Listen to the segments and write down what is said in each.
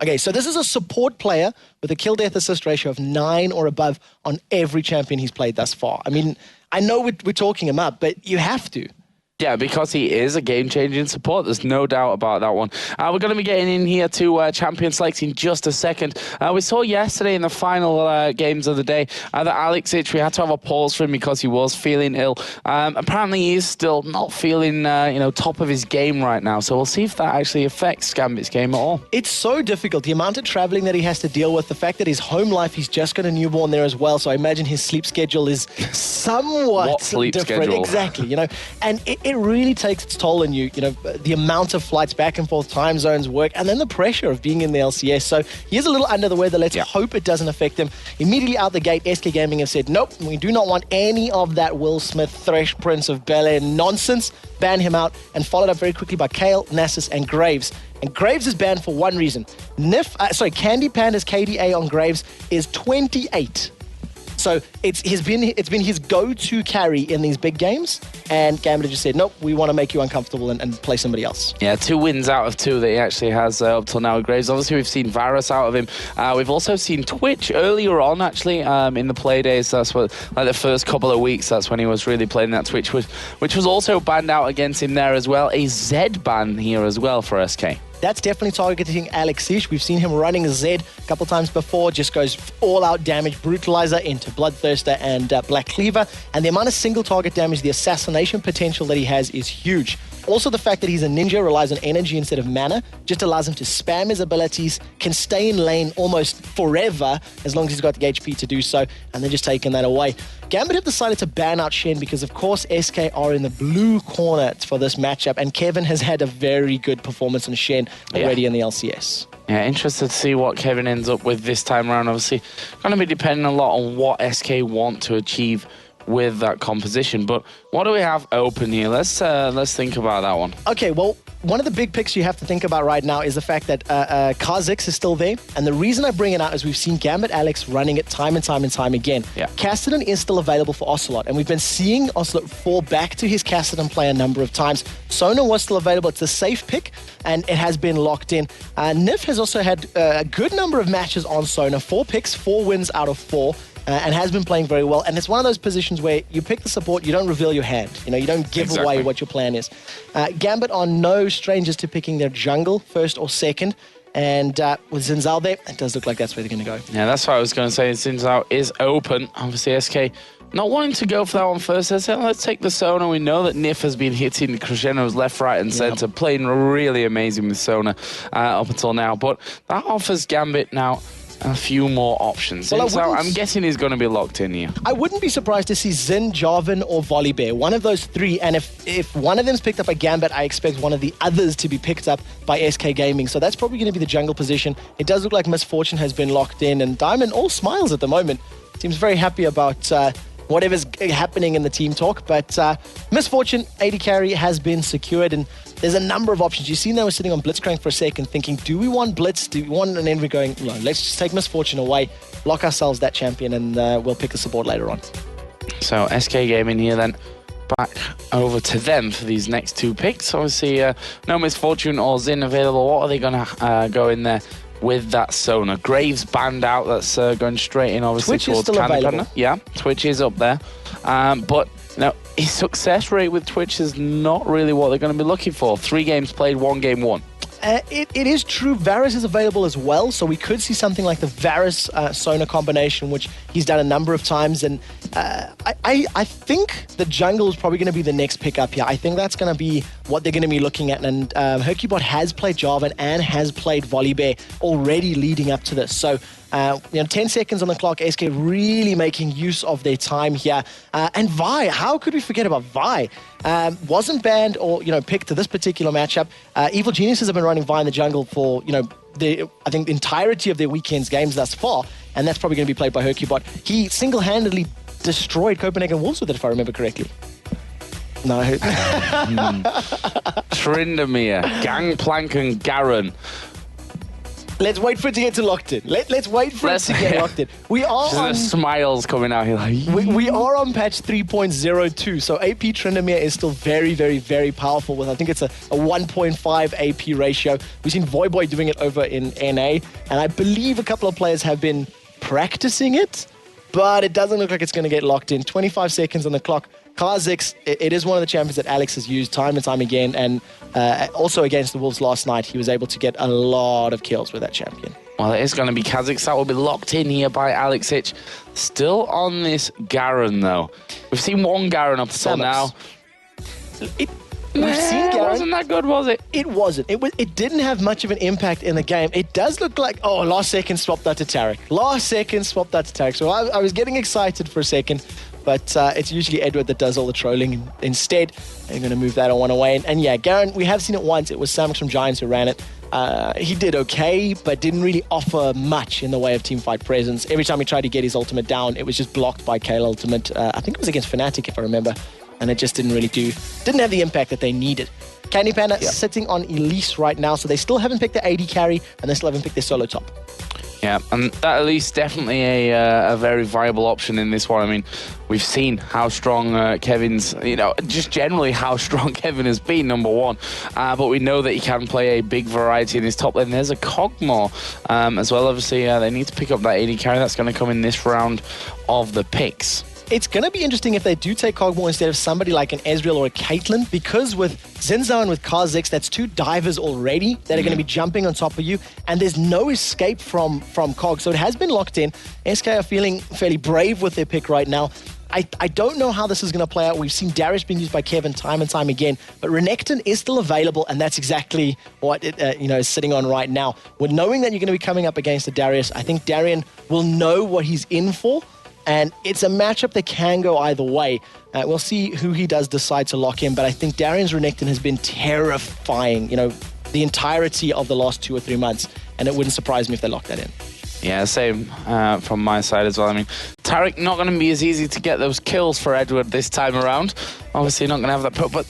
Okay, so this is a support player with a kill-death assist ratio of 9 or above on every champion he's played thus far. I mean, I know we're talking him up, but you have to. Yeah, because he is a game-changing support. There's no doubt about that one. We're going to be getting in here to champion select in just a second. We saw yesterday in the final games of the day that Alex Ich, we had to have a pause for him because he was feeling ill. Apparently, he is still not feeling top of his game right now. So we'll see if that actually affects Gambit's game at all. It's so difficult. The amount of traveling that he has to deal with, the fact that his home life, he's just got a newborn there as well. So I imagine his sleep schedule is somewhat what sleep different. Schedule? Exactly, and it really takes its toll on you, the amount of flights back and forth, time zones, work, and then the pressure of being in the LCS. So he is a little under the weather. Let's hope it doesn't affect him. Immediately out the gate, SK Gaming have said, nope, we do not want any of that Will Smith, Thresh, Prince of Bel-Air nonsense. Ban him out, and followed up very quickly by Kale, Nasus, and Graves. And Graves is banned for one reason. Candy Panda's KDA on Graves is 28. So it's been his go-to carry in these big games, and Gambit just said, nope, we want to make you uncomfortable and play somebody else. Yeah, 2 wins out of 2 that he actually has up till now. Graves, obviously we've seen Varus out of him. We've also seen Twitch earlier on, actually, in the play days. That's what, the first couple of weeks, that's when he was really playing that Twitch, which was also banned out against him there as well. A Z ban here as well for SK. That's definitely targeting Alex Ich. We've seen him running a Z a couple times before, just goes all-out damage, Brutalizer into Bloodthirster and Black Cleaver, and the amount of single target damage, the assassination potential that he has is huge. Also, the fact that he's a ninja, relies on energy instead of mana, just allows him to spam his abilities, can stay in lane almost forever, as long as he's got the HP to do so, and then just taking that away. Gambit have decided to ban out Shen because, of course, SK are in the blue corner for this matchup, and Kevin has had a very good performance on Shen already in the LCS. Yeah, interested to see what Kevin ends up with this time around. Obviously, going to be depending a lot on what SK want to achieve with that composition. But what do we have open here? Let's think about that one. Okay, well, one of the big picks you have to think about right now is the fact that Kha'Zix is still there. And the reason I bring it out is we've seen Gambit Alex running it time and time and time again. Yeah. Cassidy is still available for Ocelot, and we've been seeing Ocelot fall back to his Cassidy play a number of times. Sona was still available. It's a safe pick, and it has been locked in. Nif has also had a good number of matches on Sona. 4 picks, 4 wins out of 4. And has been playing very well. And it's one of those positions where you pick the support, you don't reveal your hand. You don't give away what your plan is. Gambit are no strangers to picking their jungle, first or second. And with Zinzal there, it does look like that's where they're going to go. Yeah, that's what I was going to say. Zinzal is open. Obviously, SK not wanting to go for that one first. I said, let's take the Sona. We know that Nif has been hitting the crescendos left, right, and center, playing really amazing with Sona up until now. But that offers Gambit now a few more options. Well, so I'm guessing he's going to be locked in here. I wouldn't be surprised to see Zin, Jarvan, or Volibear. One of those 3. And if one of them's picked up by Gambit, I expect one of the others to be picked up by SK Gaming. So that's probably going to be the jungle position. It does look like Misfortune has been locked in, and Diamond all smiles at the moment. Seems very happy about whatever's happening in the team talk. But Misfortune, AD carry, has been secured, and there's a number of options. You've seen they were sitting on Blitzcrank for a second thinking, do we want Blitz? Do we want? And then we're going, no, let's just take Misfortune away, lock ourselves that champion, and we'll pick a support later on. So SK Gaming here then, back over to them for these next 2 picks. Obviously, no Misfortune or Zin available. What are they going to go in there with that Sona? Graves banned out. That's going straight in, obviously, Twitch towards is still Candy available. Panda. Yeah, Twitch is up there. But his success rate with Twitch is not really what they're going to be looking for. 3 games played, 1 game won. It is true. Varus is available as well, so we could see something like the Varus Sona combination, which he's done a number of times. And I think the jungle is probably going to be the next pickup here. I think that's going to be what they're going to be looking at. And Hercubot has played Jarvan and has played Volibear already leading up to this. So 10 seconds on the clock, SK really making use of their time here. And Vi, how could we forget about Vi? Wasn't banned or picked to this particular matchup. Evil Geniuses have been running Vi in the jungle for the entirety of their weekend's games thus far, and that's probably going to be played by Hercubot. He single-handedly destroyed Copenhagen Wolves with it, if I remember correctly. No. Tryndamere, Gangplank, and Garen. Let's wait for it to get to locked in. Let's wait for it to get locked in. We are The smiles coming out here. Like, we are on patch 3.02, so AP Tryndamere is still very, very, very powerful with, I think it's a 1.5 AP ratio. We've seen Voyboy doing it over in NA, and I believe a couple of players have been practicing it, but it doesn't look like it's going to get locked in. 25 seconds on the clock. Kha'Zix, it is one of the champions that Alex has used time and time again, and also against the Wolves last night, he was able to get a lot of kills with that champion. Well, it is going to be Kha'Zix. That will be locked in here by Alexich. Still on this Garen, though. We've seen one Garen up until now. We've seen Garen. It wasn't that good, was it? It wasn't. It didn't have much of an impact in the game. It does look like, oh, last second swapped that to Taric. Last second swapped that to Taric. So I was getting excited for a second, but it's usually Edward that does all the trolling instead. I'm going to move that one away. And yeah, Garen, we have seen it once. It was Samus from Giants who ran it. He did okay, but didn't really offer much in the way of teamfight presence. Every time he tried to get his ultimate down, it was just blocked by Kale ultimate. I think it was against Fnatic, if I remember. And it just didn't have the impact that they needed. Candy Panda sitting on Elise right now, so they still haven't picked the AD carry, and they still haven't picked their solo top. Yeah, and that Elise definitely a very viable option in this one. I mean, we've seen how strong Kevin's, just generally how strong Kevin has been, number one. But we know that he can play a big variety in his top lane. There's a Kog'Maw as well. Obviously, they need to pick up that AD carry. That's going to come in this round of the picks. It's going to be interesting if they do take Kog'Maw instead of somebody like an Ezreal or a Caitlyn, because with Xin Zhao and with Kha'Zix, that's two divers already that are going to be jumping on top of you, and there's no escape from Kog, so it has been locked in. SK are feeling fairly brave with their pick right now. I don't know how this is going to play out. We've seen Darius being used by Kevin time and time again, but Renekton is still available, and that's exactly what it is sitting on right now. With knowing that you're going to be coming up against a Darius, I think Darian will know what he's in for. And it's a matchup that can go either way. We'll see who he does decide to lock in, but I think Darian's Renekton has been terrifying, the entirety of the last 2 or 3 months, and it wouldn't surprise me if they lock that in. Yeah, same from my side as well. I mean, Taric not going to be as easy to get those kills for Edward this time around. Obviously not going to have that put, but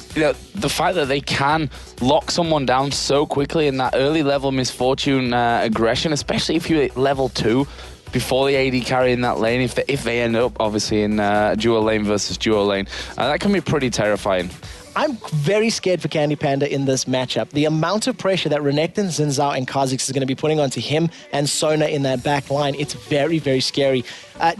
the fact that they can lock someone down so quickly in that early level misfortune aggression, especially if you're at level 2, before the AD carry in that lane, if they end up obviously in dual lane versus duo lane, that can be pretty terrifying. I'm very scared for Candy Panda in this matchup. The amount of pressure that Renekton, Xin Zhao, and Kha'Zix is going to be putting onto him and Sona in that back line, it's very, very scary.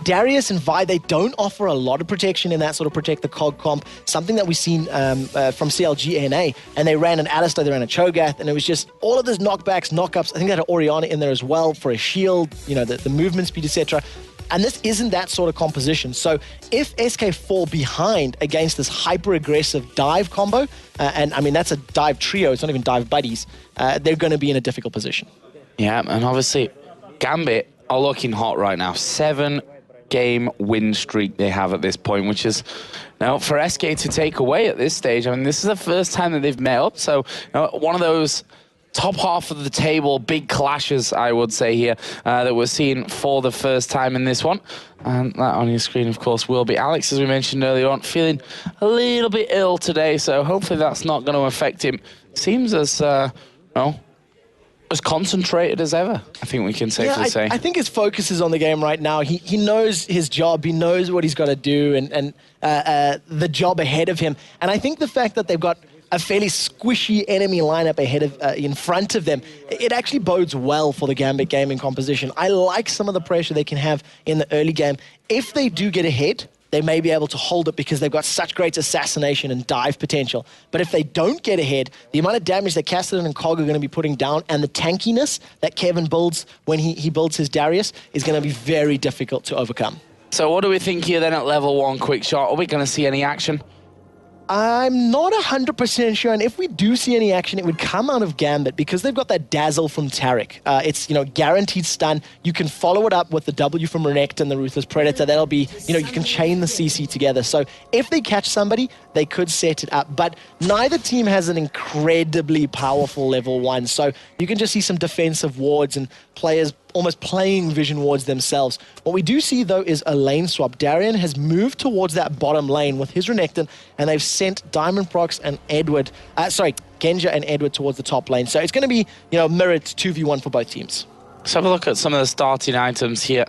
Darius and Vi, they don't offer a lot of protection in that sort of protect the Cog comp, something that we've seen from CLG NA, and they ran an Alistar, they ran a Cho'Gath, and it was just all of those knockbacks, knockups. I think they had an Orianna in there as well for a shield, the movement speed, etc. And this isn't that sort of composition. So if SK fall behind against this hyper-aggressive dive combo, and I mean, that's a dive trio, it's not even dive buddies, they're going to be in a difficult position. Yeah, and obviously, Gambit are looking hot right now. 7-game win streak they have at this point, which is for SK to take away at this stage. I mean, this is the first time that they've met up, so one of those top half of the table, big clashes, I would say here, that we're seeing for the first time in this one. And that on your screen, of course, will be Alex, as we mentioned earlier on, feeling a little bit ill today, so hopefully that's not going to affect him. Seems as, as concentrated as ever, I think we can safely say. I think his focus is on the game right now. He knows his job, he knows what he's got to do, and the job ahead of him. And I think the fact that they've got a fairly squishy enemy lineup ahead of, in front of them, it actually bodes well for the Gambit gaming composition. I like some of the pressure they can have in the early game. If they do get ahead, they may be able to hold it because they've got such great assassination and dive potential. But if they don't get ahead, the amount of damage that Cassidy and Cog are going to be putting down and the tankiness that Kevin builds when he builds his Darius is going to be very difficult to overcome. So what do we think here then at level 1? Quick shot. Are we going to see any action? I'm not 100% sure, and if we do see any action, it would come out of Gambit because they've got that dazzle from Taric. It's guaranteed stun. You can follow it up with the W from Renekton, the Ruthless Predator. That'll be, you can chain the CC together. So if they catch somebody, they could set it up. But neither team has an incredibly powerful level 1, so you can just see some defensive wards and players almost playing vision wards themselves. What we do see, though, is a lane swap. Darian has moved towards that bottom lane with his Renekton, and they've sent Diamond Prox and Genja and Edward towards the top lane. So it's going to be, mirrored 2v1 for both teams. Let's have a look at some of the starting items here,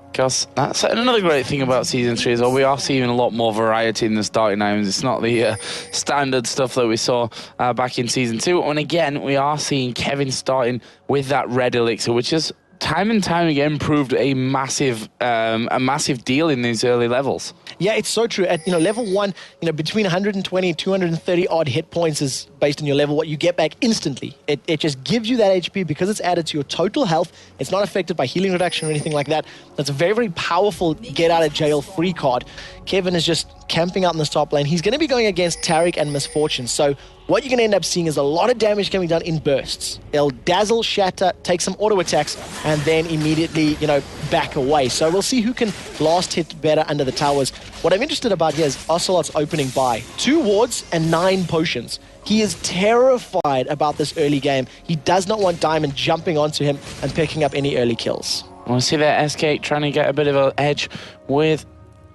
because that's another great thing about Season 3 is we are seeing a lot more variety in the starting items. It's not the standard stuff that we saw back in Season 2. And again, we are seeing Kevin starting with that red elixir, which is time and time again proved a massive deal in these early levels. Yeah, it's so true. At level 1, between 120 and 230 odd hit points is based on your level. What you get back instantly. It just gives you that HP because it's added to your total health. It's not affected by healing reduction or anything like that. That's a very, very powerful get out of jail free card. Kevin is just camping out in this top lane. He's going to be going against Taric and Misfortune. So what you're going to end up seeing is a lot of damage coming down in bursts. They'll dazzle, shatter, take some auto attacks, and then immediately, back away. So we'll see who can last hit better under the towers. What I'm interested about here is Ocelot's opening buy. 2 wards and 9 potions. He is terrified about this early game. He does not want Diamond jumping onto him and picking up any early kills. We'll see there SK trying to get a bit of an edge with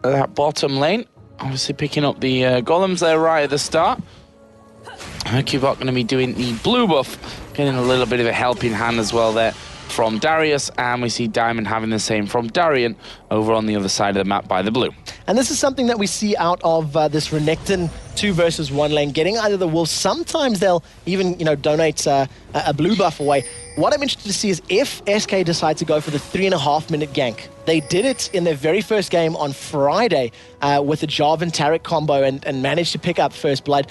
that bottom lane. Obviously picking up the golems there right at the start. Hercubot going to be doing the blue buff, getting a little bit of a helping hand as well there from Darius, and we see Diamond having the same from Darian over on the other side of the map by the blue. And this is something that we see out of this Renekton 2 versus 1 lane, getting either the wolves. Sometimes they'll even, donate a blue buff away. What I'm interested to see is if SK decide to go for the 3.5-minute gank. They did it in their very first game on Friday with the Jarvan Taric combo and managed to pick up first blood.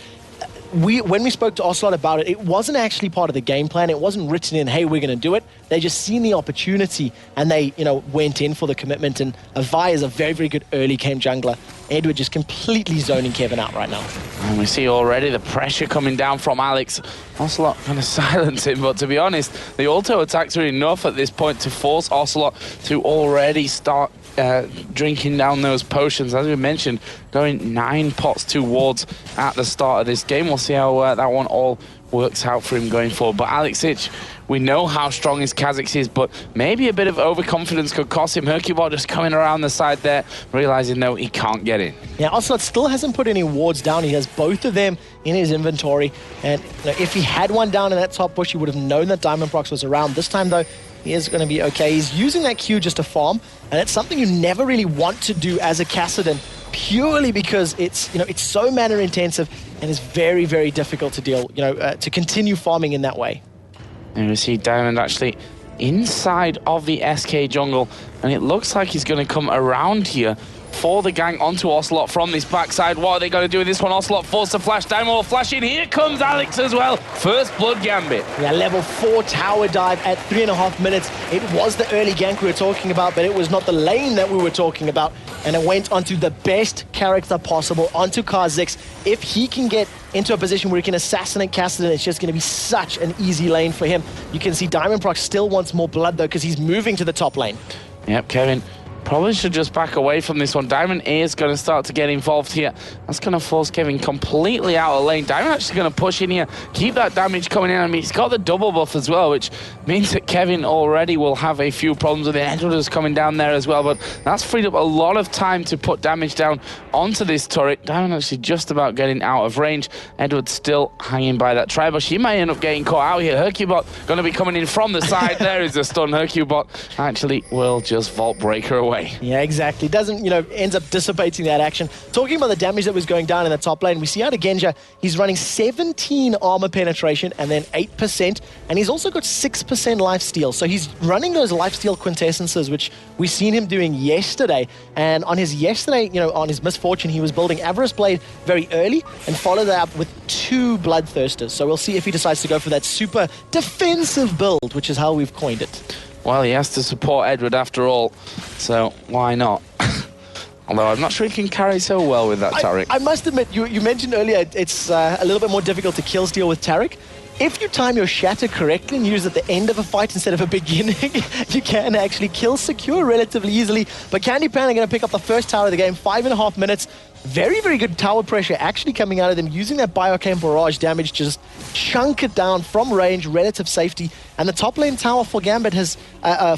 When we spoke to Ocelot about it, it wasn't actually part of the game plan. It wasn't written in, hey, we're going to do it. They just seen the opportunity and they, went in for the commitment. And Avai is a very, very good early game jungler. Edward just completely zoning Kevin out right now. And we see already the pressure coming down from Alex. Ocelot going to silence him, but to be honest, the auto attacks are enough at this point to force Ocelot to already start drinking down those potions. As we mentioned, going 9 pots towards at the start of this game. We'll see how that one all works out for him going forward. But Alex Ich, we know how strong his Kha'Zix is, but maybe a bit of overconfidence could cost him. Hercubot just coming around the side there, realizing no, he can't get in. Yeah, Ocelot still hasn't put any wards down. He has both of them in his inventory. And if he had one down in that top bush, he would have known that Diamond Prox was around. This time, though, he is going to be okay. He's using that Q just to farm, and it's something you never really want to do as a Kassadin, purely because it's so mana intensive and it's very, very difficult to deal, to continue farming in that way. And we see Diamond actually inside of the SK jungle, and it looks like he's going to come around here for the gang onto Ocelot from this backside. What are they going to do with this one? Ocelot forced to flash. Diamond will flash in. Here comes Alex as well. First blood Gambit. Yeah, level 4 tower dive at 3.5 minutes. It was the early gank we were talking about, but it was not the lane that we were talking about. And it went onto the best character possible, onto Kha'Zix. If he can get into a position where he can assassinate Kassadin, it's just going to be such an easy lane for him. You can see Diamond Prox still wants more blood, though, because he's moving to the top lane. Yep, Kevin probably should just back away from this one. Diamond is going to start to get involved here. That's going to force Kevin completely out of lane. Diamond actually going to push in here, keep that damage coming in. I mean, he's got the double buff as well, which means that Kevin already will have a few problems with it. Edward is coming down there as well, but that's freed up a lot of time to put damage down onto this turret. Diamond actually just about getting out of range. Edward still hanging by that tribush. He may end up getting caught out here. Hercubot going to be coming in from the side. There is the stun. Hercubot actually will just Vault Breaker away. Yeah, exactly. Doesn't, ends up dissipating that action. Talking about the damage that was going down in the top lane, we see out of Genja, he's running 17 armor penetration and then 8%, and he's also got 6% lifesteal. So he's running those lifesteal quintessences, which we've seen him doing yesterday. And on his on his Misfortune, he was building Avarice Blade very early and followed that up with 2 Bloodthirsters. So we'll see if he decides to go for that super defensive build, which is how we've coined it. Well, he has to support Edward after all, so why not? Although I'm not sure he can carry so well with that Taric. I must admit, you mentioned earlier it's a little bit more difficult to kill steal with Taric. If you time your shatter correctly and use it at the end of a fight instead of a beginning, you can actually kill secure relatively easily. But Candy Pan are going to pick up the first tower of the game, 5.5 minutes. Very, very good tower pressure actually coming out of them, using that Biochem Barrage damage, just chunk it down from range, relative safety. And the top lane tower for Gambit has,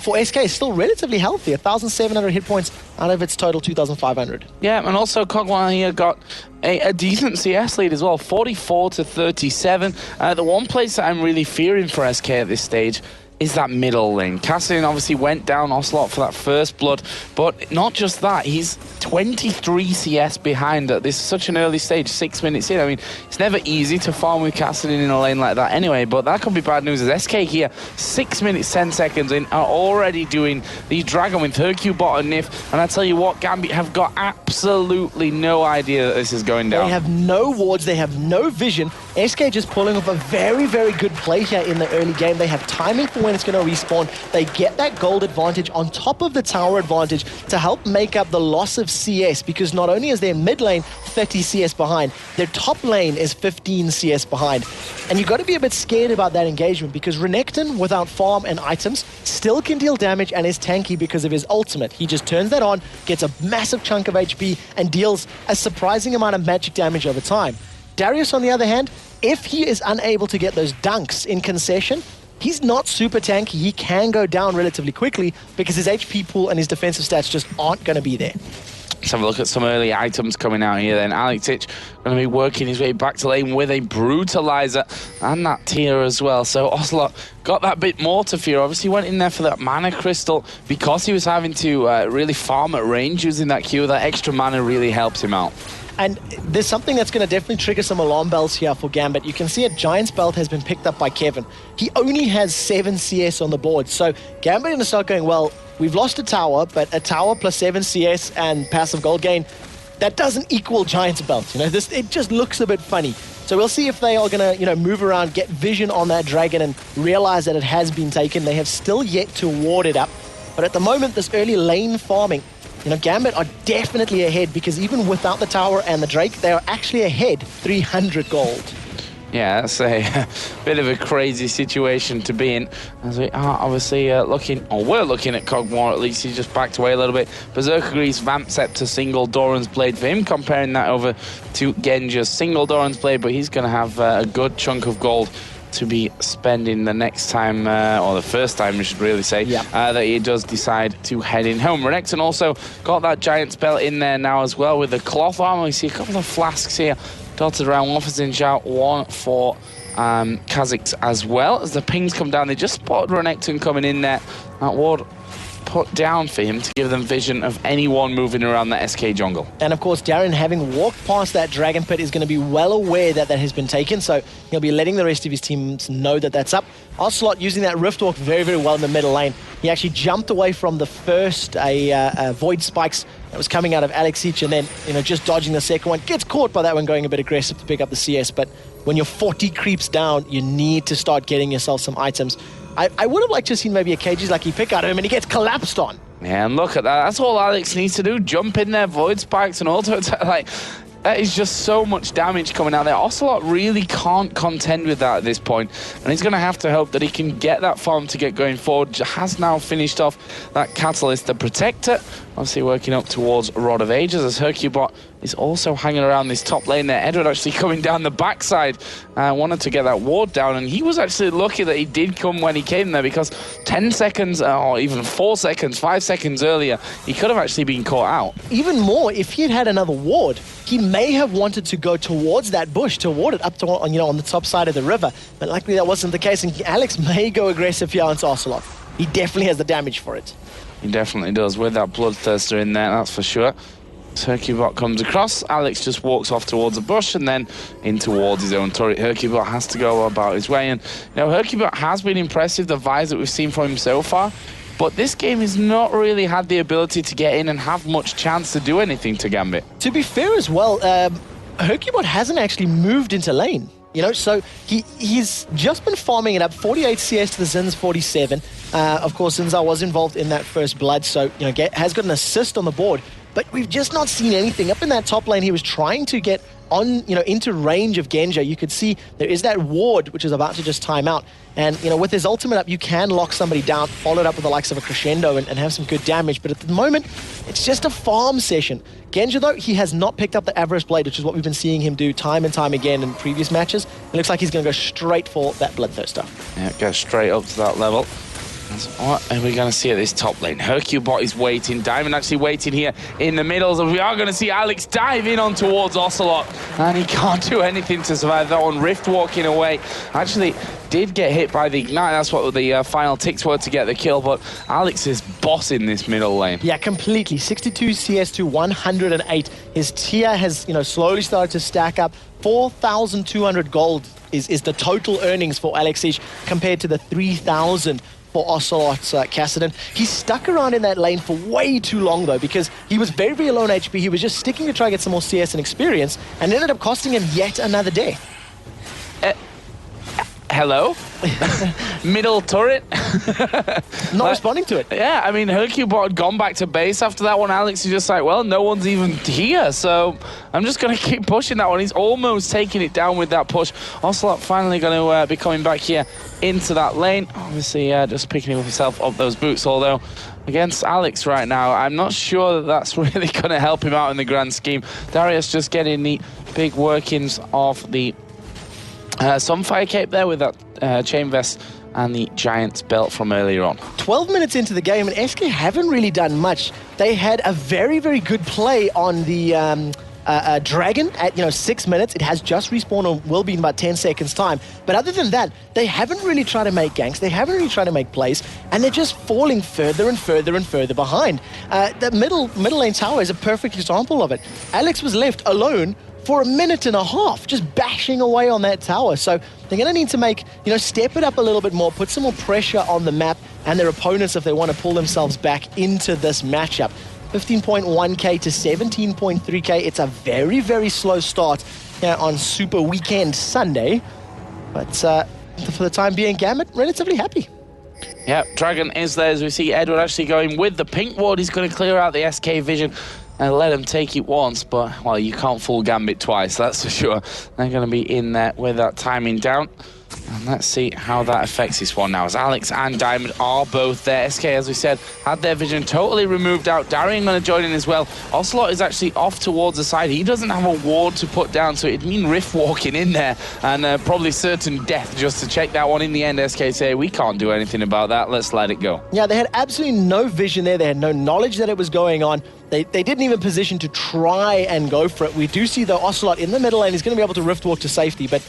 for SK, is still relatively healthy, 1,700 hit points out of its total 2,500. Yeah, and also Kog'Maw here got a decent CS lead as well, 44 to 37. The one place that I'm really fearing for SK at this stage is that middle lane. Cassidy obviously went down Ocelot for that first blood, but not just that, he's 23 CS behind at this such an early stage, 6 minutes in. I mean, it's never easy to farm with Cassidy in a lane like that anyway, but that could be bad news as SK here, 6 minutes, 10 seconds in, are already doing the Dragon with Hercule bot and Nif, and I tell you what, Gambit have got absolutely no idea that this is going down. They have no wards, they have no vision. SK just pulling off a very, very good play here in the early game. They have timing for when it's going to respawn. They get that gold advantage on top of the tower advantage to help make up the loss of CS, because not only is their mid lane 30 CS behind, their top lane is 15 CS behind. And you've got to be a bit scared about that engagement, because Renekton, without farm and items, still can deal damage and is tanky because of his ultimate. He just turns that on, gets a massive chunk of HP, and deals a surprising amount of magic damage over time. Darius, on the other hand, if he is unable to get those dunks in concession, he's not super tanky. He can go down relatively quickly because his HP pool and his defensive stats just aren't going to be there. Let's have a look at some early items coming out here then. Alexich going to be working his way back to lane with a Brutalizer and that tier as well. So Ocelot got that bit more to fear. Obviously went in there for that mana crystal because he was having to really farm at range using that Q. That extra mana really helps him out. And there's something that's going to definitely trigger some alarm bells here for Gambit. You can see a Giant's Belt has been picked up by Kevin. He only has 7 CS on the board. So Gambit going to start going, well, we've lost a tower, but a tower plus 7 CS and passive gold gain, that doesn't equal Giant's Belt. You know, it just looks a bit funny. So we'll see if they are going to, move around, get vision on that dragon and realize that it has been taken. They have still yet to ward it up. But at the moment, this early lane farming, Gambit are definitely ahead, because even without the tower and the Drake, they are actually ahead 300 gold. Yeah, that's a bit of a crazy situation to be in, as we are obviously we're looking at Cogmore. At least he's just backed away a little bit. Berserker agrees Vamp Scepter single Doran's Blade for him, comparing that over to Genja's single Doran's Blade, but he's going to have a good chunk of gold to be spending the next time, or the first time we should really say, that he does decide to head in home. Renekton also got that Giant's Belt in there now as well with the cloth armor. We see a couple of flasks here dotted around, one for Xinjiao, one for Kha'Zix as well. As the pings come down, they just spotted Renekton coming in there. That ward put down for him to give them vision of anyone moving around the SK jungle. And of course, Darren, having walked past that Dragon Pit, is going to be well aware that that has been taken, so he'll be letting the rest of his teams know that that's up. Ocelot using that Rift Walk very, very well in the middle lane. He actually jumped away from the first Void Spikes that was coming out of Alexich, and then, just dodging the second one. Gets caught by that one, going a bit aggressive to pick up the CS, but when you're 40 creeps down, you need to start getting yourself some items. I would have liked to have seen maybe a KG's Lucky pick out of him, and he gets collapsed on. Yeah, and look at that. That's all Alex needs to do. Jump in there, Void Spikes and auto attack. Like, that is just so much damage coming out there. Ocelot really can't contend with that at this point, and he's going to have to hope that he can get that farm to get going forward. Has now finished off that Catalyst, the Protector. Obviously working up towards Rod of Ages, as Hercubot is also hanging around this top lane there. Edward actually coming down the backside, wanted to get that ward down, and he was actually lucky that he did come when he came there, because 10 seconds, or even 4 seconds, 5 seconds earlier, he could have actually been caught out. Even more, if he had had another ward, he may have wanted to go towards that bush to ward it up to, on the top side of the river, but luckily that wasn't the case, and Alex may go aggressive here onto Ocelot. He definitely has the damage for it. He definitely does, with that Bloodthirster in there, that's for sure. Hercubot comes across, Alex just walks off towards the bush and then in towards his own turret. Hercubot has to go about his way, and Hercubot has been impressive, the vibes that we've seen from him so far, but this game has not really had the ability to get in and have much chance to do anything to Gambit. To be fair as well, Hercubot hasn't actually moved into lane. So he's just been farming it up. 48 CS to the Zin's 47. Of course, Zinzao was involved in that first blood, so has got an assist on the board. But we've just not seen anything. Up in that top lane, he was trying to get on, into range of Genja. You could see there is that ward, which is about to just time out. And, with his ultimate up, you can lock somebody down, follow it up with the likes of a Crescendo and have some good damage. But at the moment, it's just a farm session. Genja, though, he has not picked up the Avarice Blade, which is what we've been seeing him do time and time again in previous matches. It looks like he's going to go straight for that Bloodthirster. Yeah, go straight up to that level. What are we going to see at this top lane? Hercubot is waiting. Diamond actually waiting here in the middle. So we are going to see Alex dive in on towards Ocelot. And he can't do anything to survive that one. Rift walking away. Actually did get hit by the Ignite. That's what the final ticks were to get the kill. But Alex is bossing this middle lane. Yeah, completely. 62 CS to 108. His tier has, slowly started to stack up. 4,200 gold is the total earnings for Alex Siege compared to the 3,000 for Ocelot's Kassadin. He stuck around in that lane for way too long, though, because he was very, very low on HP. He was just sticking to try to get some more CS and experience, and ended up costing him yet another day. Hello? Middle turret? Not responding to it. Yeah, I mean, Hercubot had gone back to base after that one. Alex is just like, well, no one's even here, so I'm just going to keep pushing that one. He's almost taking it down with that push. Ocelot finally going to be coming back here into that lane. Obviously, just picking himself up those boots, although against Alex right now, I'm not sure that that's really going to help him out in the grand scheme. Darius just getting the big workings of the Sunfire Cape there with that chain vest and the Giant's belt from earlier on. 12 minutes into the game, and SK haven't really done much. They had a very, very good play on the Dragon at 6 minutes. It has just respawned or will be in about 10 seconds time. But other than that, they haven't really tried to make ganks. They haven't really tried to make plays, and they're just falling further and further and further behind. The middle lane tower is a perfect example of it. Alex was left alone for a minute and a half, just bashing away on that tower. So they're going to need to make, step it up a little bit more, put some more pressure on the map and their opponents if they want to pull themselves back into this matchup. 15.1k to 17.3k. It's a very, very slow start on Super Weekend Sunday. But for the time being, Gambit, relatively happy. Yeah, Dragon is there as we see Edward actually going with the pink ward. He's going to clear out the SK vision and let him take it once, but, well, you can't fool Gambit twice, that's for sure. They're going to be in there with that timing down. And let's see how that affects this one now, as Alex and Diamond are both there. SK, as we said, had their vision totally removed out. Darian going to join in as well. Ocelot is actually off towards the side. He doesn't have a ward to put down, so it'd mean Rift walking in there and probably certain death just to check that one. In the end, SK say, we can't do anything about that. Let's let it go. Yeah, they had absolutely no vision there. They had no knowledge that it was going on. They didn't even position to try and go for it. We do see, though, Ocelot in the middle lane is going to be able to Rift walk to safety, but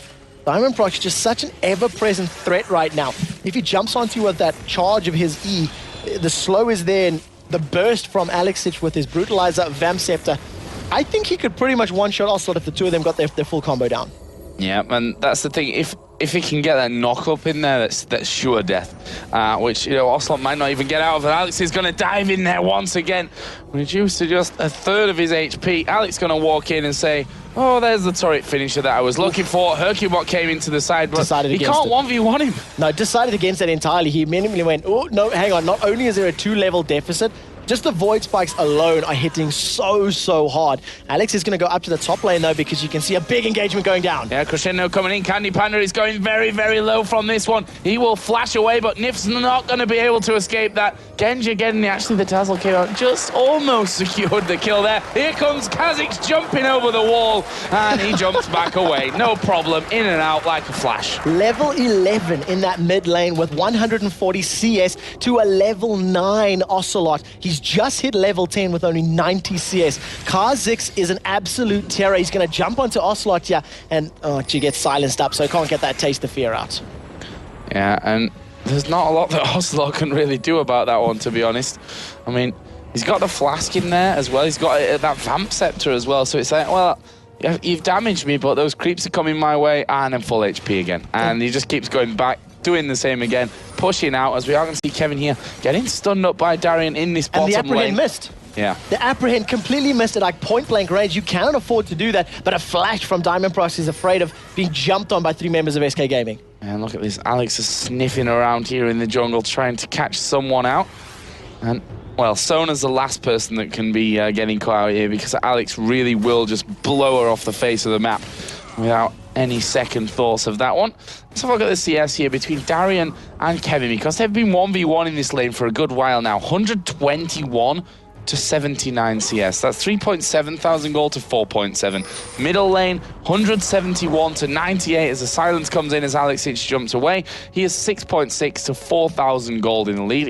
Diamond Proc is just such an ever-present threat right now. If he jumps onto you with that charge of his E, the slow is there, and the burst from Alexic with his Brutalizer, Vamp Scepter, I think he could pretty much one-shot Ocelot if the two of them got their full combo down. Yeah, and that's the thing. If he can get that knock-up in there, that's sure death. Which, Ocelot might not even get out of it. Alex is going to dive in there once again. Reduced to just a third of his HP. Alex going to walk in and say, oh, there's the turret finisher that I was looking for. Hercubot came into the side, but he can't 1v1 him. No, decided against that entirely. He immediately went, oh, no, hang on. Not only is there a 2-level deficit, just the Void Spikes alone are hitting so hard. Alex is going to go up to the top lane, though, because you can see a big engagement going down. Yeah, Crescendo coming in. Candy Panda is going very, very low from this one. He will flash away, but Nif's not going to be able to escape that. Genji getting the Dazzle kill out. Just almost secured the kill there. Here comes Kha'Zix jumping over the wall, and he jumps back away. No problem. In and out like a flash. Level 11 in that mid lane with 140 CS to a level 9 Ocelot. He's just hit level 10 with only 90 CS. Kha'Zix is an absolute terror. He's going to jump onto Ocelot here, and she gets silenced up, so he can't get that taste of fear out. Yeah, and there's not a lot that Ocelot can really do about that one, to be honest. I mean, he's got the flask in there as well. He's got that Vamp Scepter as well, so it's like, well, you've damaged me, but those creeps are coming my way, and I'm full HP again. And he just keeps going back, doing the same again, pushing out, as we are going to see Kevin here getting stunned up by Darian in this bottom lane. And the Apprehend missed. Yeah. The Apprehend completely missed it, like point-blank range. You cannot afford to do that, but a flash from Diamond Proc is afraid of being jumped on by 3 members of SK Gaming. And look at this, Alex is sniffing around here in the jungle, trying to catch someone out. And, well, Sona's the last person that can be getting caught out here, because Alex really will just blow her off the face of the map without any second thoughts of that one. Let's have a look at the CS here between Darian and Kevin, because they've been 1v1 in this lane for a good while now. 121 to 79 CS. That's 3.7 thousand gold to 4.7. Middle lane, 171 to 98 as the silence comes in as Alexic jumps away. He is 6.6 to 4,000 gold in the lead.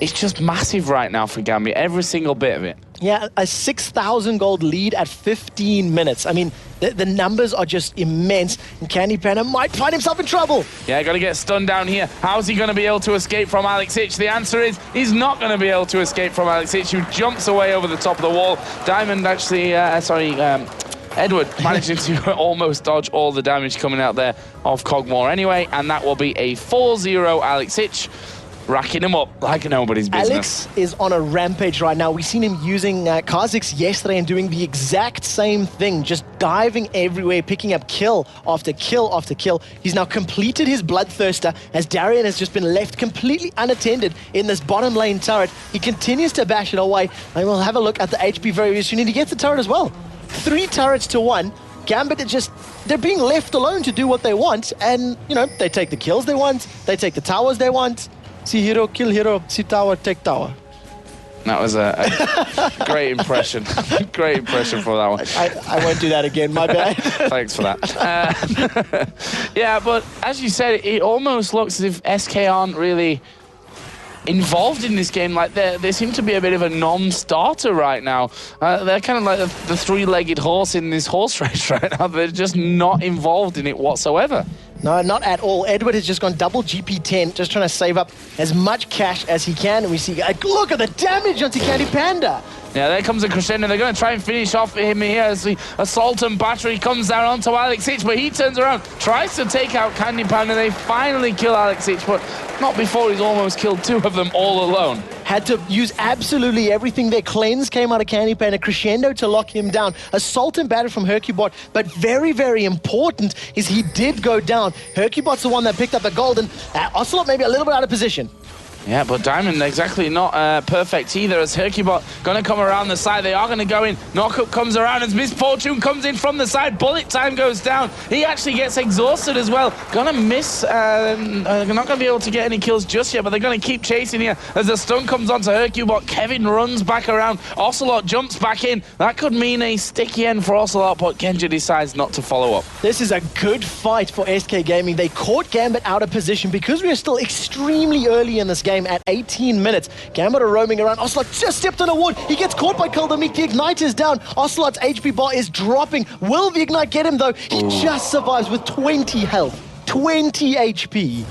It's just massive right now for Gambit, every single bit of it. Yeah, a 6,000 gold lead at 15 minutes. I mean, the numbers are just immense, and Candy Panda might find himself in trouble. Yeah, got to get stunned down here. How's he going to be able to escape from Alexic? The answer is he's not going to be able to escape from Alexic, who jumps away over the top of the wall. Diamond actually, Edward managing to almost dodge all the damage coming out there of Cogmore anyway, and that will be a 4-0 Alexic. Racking him up like nobody's business. Alex is on a rampage right now. We've seen him using Kha'Zix yesterday and doing the exact same thing, just diving everywhere, picking up kill after kill after kill. He's now completed his Bloodthirster as Darian has just been left completely unattended in this bottom lane turret. He continues to bash it away, and we'll have a look at the HP very soon, and he gets the turret as well. 3 turrets to 1. Gambit are just, they're being left alone to do what they want, and, you know, they take the kills they want, they take the towers they want. See hero, kill hero, see tower, take tower. That was a great impression. Great impression for that one. I won't do that again, my bad. Thanks for that. Yeah, but as you said, it almost looks as if SK aren't really involved in this game. Like they seem to be a bit of a non-starter right now. They're kind of like the three-legged horse in this horse race right now. They're just not involved in it whatsoever. No, not at all. Edward has just gone double GP10, just trying to save up as much cash as he can. And we see, look at the damage onto Candy Panda. Yeah, there comes a crescendo. They're going to try and finish off him here as the assault and battery comes down onto Alexic, but he turns around, tries to take out Candy Panda. They finally kill Alexic, but not before he's almost killed 2 of them all alone. Had to use absolutely everything there. Cleanse came out of Candy Panda, crescendo to lock him down. Assault and battery from Hercubot, but very, very important is he did go down. Hercubot's the one that picked up the gold, and Ocelot maybe a little bit out of position. Yeah, but Diamond exactly not perfect either as Hercubot going to come around the side. They are going to go in. Knockup comes around as Misfortune comes in from the side. Bullet time goes down. He actually gets exhausted as well. Going to miss. They're not going to be able to get any kills just yet, but they're going to keep chasing here as the stun comes onto Hercubot. Kevin runs back around. Ocelot jumps back in. That could mean a sticky end for Ocelot, but Genja decides not to follow up. This is a good fight for SK Gaming. They caught Gambit out of position because we are still extremely early in this game. At 18 minutes, Gambit are roaming around. Ocelot just stepped on a ward. He gets caught by Kuldameek. The Ignite is down. Ocelot's HP bar is dropping. Will the Ignite get him, though? He just survives with 20 health. 20 HP.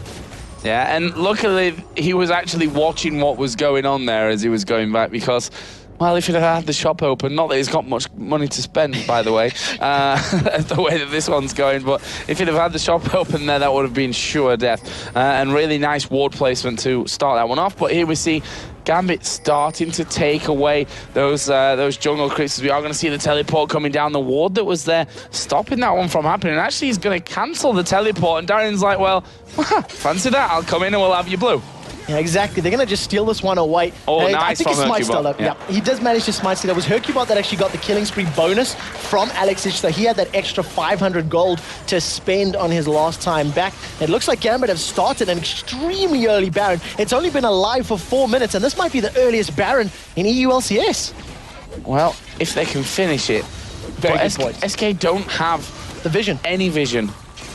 Yeah, and luckily he was actually watching what was going on there as he was going back because, well, if he'd have had the shop open, not that he's got much money to spend, by the way, the way that this one's going, but if he'd have had the shop open there, that would have been sure death. And really nice ward placement to start that one off. But here we see Gambit starting to take away those jungle creeps. We are going to see the teleport coming down. The ward that was there, stopping that one from happening. And actually, he's going to cancel the teleport. And Darian's like, well, fancy that. I'll come in and we'll have you blue. Yeah, exactly. They're going to just steal this one away. Oh, nice I think he from smite stole Hercubot. it. Yeah, he does manage to smite steal. It was Hercubot that actually got the killing spree bonus from Alexic, so he had that extra 500 gold to spend on his last time back. It looks like Gambit have started an extremely early Baron. It's only been alive for 4 minutes, and this might be the earliest Baron in EU LCS. Well, if they can finish it. Very But good point. SK don't have The vision. any vision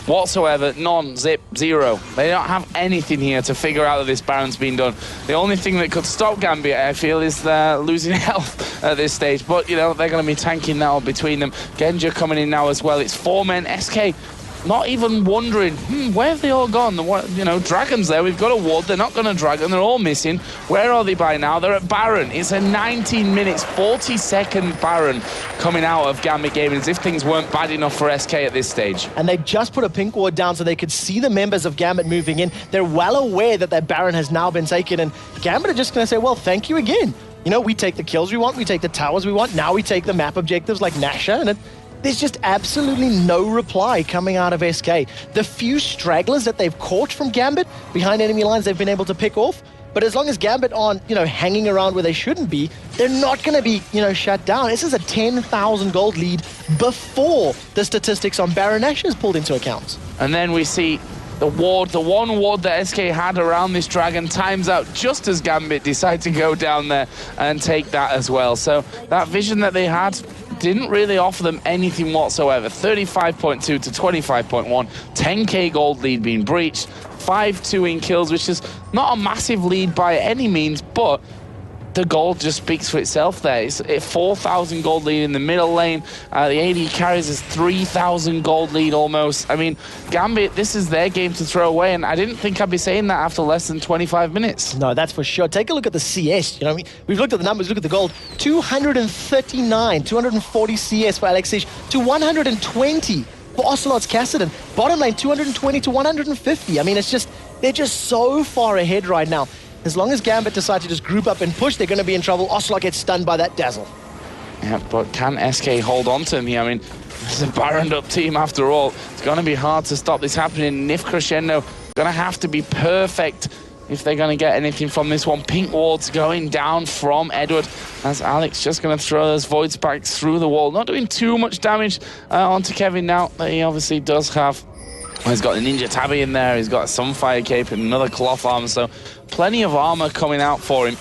whatsoever. None, zip, zero. They don't have anything here to figure out that this Baron's been done. The only thing that could stop Gambit, I feel, is losing health at this stage. But, you know, they're going to be tanking now between them. Genja coming in now as well. It's 4 men. SK not even wondering, where have they all gone? You know, Dragon's there. We've got a ward. They're not going to Dragon. They're all missing. Where are they by now? They're at Baron. It's a 19 minutes, 40-second Baron coming out of Gambit Gaming as if things weren't bad enough for SK at this stage. And they just put a pink ward down so they could see the members of Gambit moving in. They're well aware that their Baron has now been taken, and Gambit are just going to say, well, thank you again. You know, we take the kills we want, we take the towers we want, now we take the map objectives like Nasha, and there's just absolutely no reply coming out of SK. The few stragglers that they've caught from Gambit behind enemy lines they've been able to pick off, but as long as Gambit aren't, you know, hanging around where they shouldn't be, they're not going to be, you know, shut down. This is a 10,000 gold lead before the statistics on Baron Nash is pulled into account. And then we see The ward, the one ward that SK had around this dragon times out just as Gambit decided to go down there and take that as well. So that vision that they had didn't really offer them anything whatsoever. 35.2 to 25.1, 10k gold lead being breached, 5-2 in kills, which is not a massive lead by any means, but the gold just speaks for itself there. It's a 4,000 gold lead in the middle lane. The AD carries his 3,000 gold lead almost. I mean, Gambit, this is their game to throw away, and I didn't think I'd be saying that after less than 25 minutes. No, that's for sure. Take a look at the CS. You know, we've looked at the numbers, look at the gold. 239, 240 CS for Alex to 120 for Ocelot's Kassadin. Bottom lane, 220 to 150. I mean, it's just, they're just so far ahead right now. As long as Gambit decide to just group up and push, they're going to be in trouble. Ocelot gets stunned by that dazzle. Yeah, but can SK hold on to him here? I mean, it's a Baroned up team after all. It's going to be hard to stop this happening. Nif Crescendo going to have to be perfect if they're going to get anything from this one. Pink wards going down from Edward as Alex just going to throw those void spikes through the wall. Not doing too much damage onto Kevin now that he obviously does have. Well, he's got a Ninja Tabby in there, he's got a Sunfire Cape and another Cloth Armor, so plenty of armor coming out for him.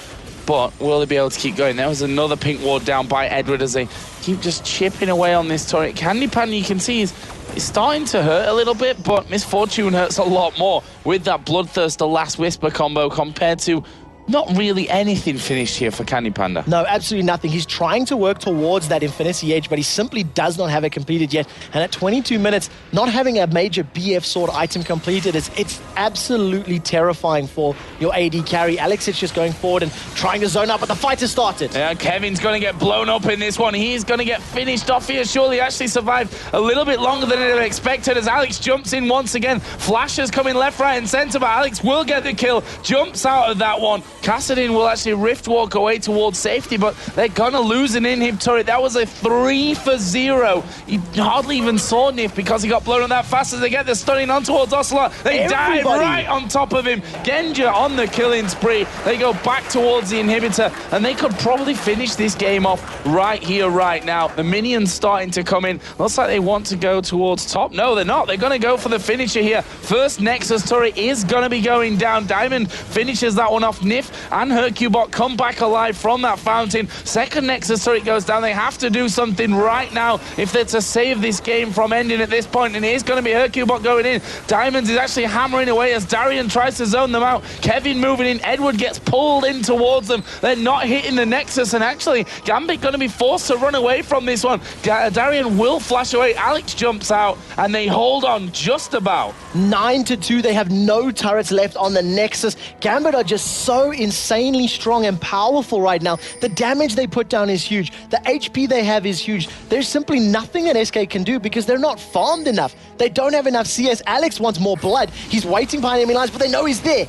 But will they be able to keep going? There was another pink ward down by Edward as they keep just chipping away on this turret. Candy Pan, you can see, is starting to hurt a little bit, but Misfortune hurts a lot more with that Bloodthirst, the Last Whisper combo compared to not really anything finished here for Candy Panda. No, absolutely nothing. He's trying to work towards that Infinity Edge, but he simply does not have it completed yet. And at 22 minutes, not having a major BF sword item completed, it's absolutely terrifying for your AD carry. Alex is just going forward and trying to zone up, but the fight has started. Yeah, Kevin's going to get blown up in this one. He's going to get finished off here. Surely actually survived a little bit longer than I expected as Alex jumps in once again. Flashes coming left, right, and center, but Alex will get the kill. Jumps out of that one. Kassadin will actually rift walk away towards safety, but they're gonna lose an inhib turret. That was a 3 for 0. He hardly even saw Nif because he got blown up that fast as they get the stunning on towards Ocelot. They dive right on top of him. Genja on the killing spree. They go back towards the inhibitor, and they could probably finish this game off right here, right now. The minions starting to come in. Looks like they want to go towards top. No, they're not. They're gonna go for the finisher here. First Nexus turret is gonna be going down. Diamond finishes that one off. Nif and Hercubot come back alive from that fountain. Second Nexus turret goes down. They have to do something right now if they're to save this game from ending at this point, and it is going to be Hercubot going in. Diamonds is actually hammering away as Darian tries to zone them out. Kevin moving in. Edward gets pulled in towards them. They're not hitting the Nexus, and actually Gambit going to be forced to run away from this one. Darian will flash away. Alex jumps out, and they hold on just about. 9-2. They have no turrets left on the Nexus. Gambit are just so insanely strong and powerful right now. The damage they put down is huge. The HP they have is huge. There's simply nothing that SK can do because they're not farmed enough. They don't have enough CS. Alex wants more blood. He's waiting behind enemy lines, but they know he's there.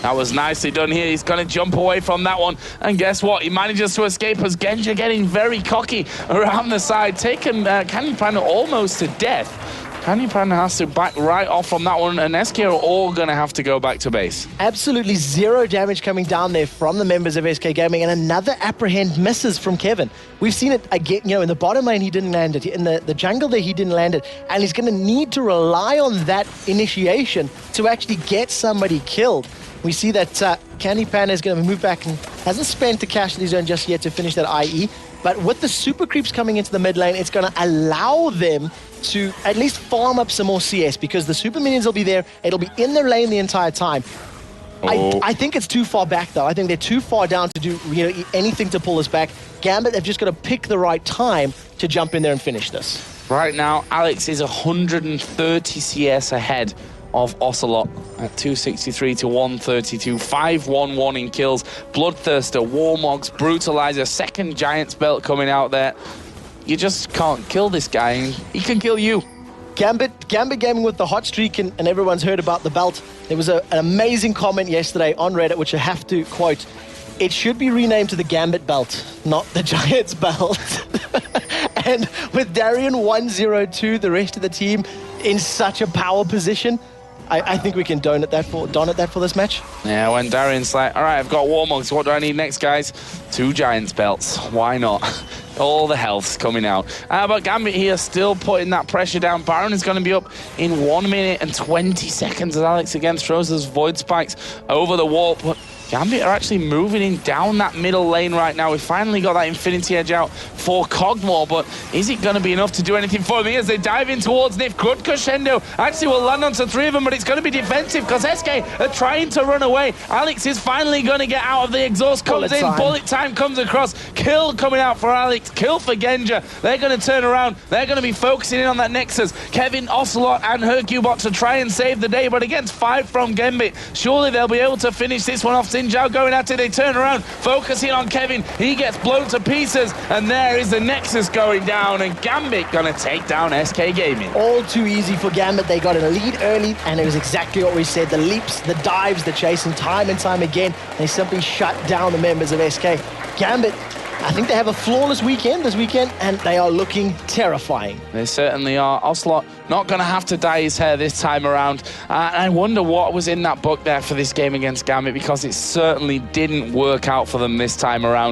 That was nicely done here. He's going to jump away from that one. And guess what? He manages to escape as Genja getting very cocky around the side, taking Candy Panda almost to death. Candy Panda has to back right off from that one, and SK are all going to have to go back to base. Absolutely zero damage coming down there from the members of SK Gaming, and another apprehend misses from Kevin. We've seen it again, you know, in the bottom lane he didn't land it, in the jungle there he didn't land it, and he's going to need to rely on that initiation to actually get somebody killed. We see that Candy Panda is going to move back and hasn't spent the cash that he's earned just yet to finish that IE, but with the super creeps coming into the mid lane, it's going to allow them to at least farm up some more CS because the super minions will be there. It'll be in their lane the entire time. I think it's too far back though. I think they're too far down to do anything to pull us back. Gambit have just got to pick the right time to jump in there and finish this. Right now, Alex is 130 CS ahead of Ocelot at 263 to 132, 5-1-1 in kills. Bloodthirster, Warmogs, Brutalizer, second Giant's Belt coming out there. You just can't kill this guy, and he can kill you. Gambit Gaming with the hot streak, and everyone's heard about the belt. There was an amazing comment yesterday on Reddit, which I have to quote. It should be renamed to the Gambit belt, not the Giants belt. And with Darian 102, the rest of the team in such a power position, I think we can donate that for this match. Yeah, when Darian's like, all right, I've got Warmugs. What do I need next, guys? 2 Giants belts. Why not? All the health's coming out. But Gambit here still putting that pressure down. Baron is going to be up in 1 minute and 20 seconds as Alex again throws those void spikes over the wall. But Gambit are actually moving in down that middle lane right now. We finally got that Infinity Edge out for Cogmore, but is it going to be enough to do anything for me as they dive in towards Nif? Good crescendo. Actually will land onto 3 of them, but it's going to be defensive because SK are trying to run away. Alex is finally going to get out of the exhaust. Comes in, bullet time comes across. Kill coming out for Alex. Kill for Genja. They're going to turn around. They're going to be focusing in on that Nexus. Kevin, Ocelot, and Hercubot to try and save the day, but against 5 from Gambit, surely they'll be able to finish this one off. Sinjao going at it, they turn around, focusing on Kevin. He gets blown to pieces, and there is the Nexus going down, and Gambit gonna take down SK Gaming. All too easy for Gambit. They got in a lead early, and it was exactly what we said. The leaps, the dives, the chasing, time and time again. They simply shut down the members of SK. Gambit, I think they have a flawless weekend this weekend, and they are looking terrifying. They certainly are. Ocelot not going to have to dye his hair this time around. I wonder what was in that book there for this game against Gambit, because it certainly didn't work out for them this time around.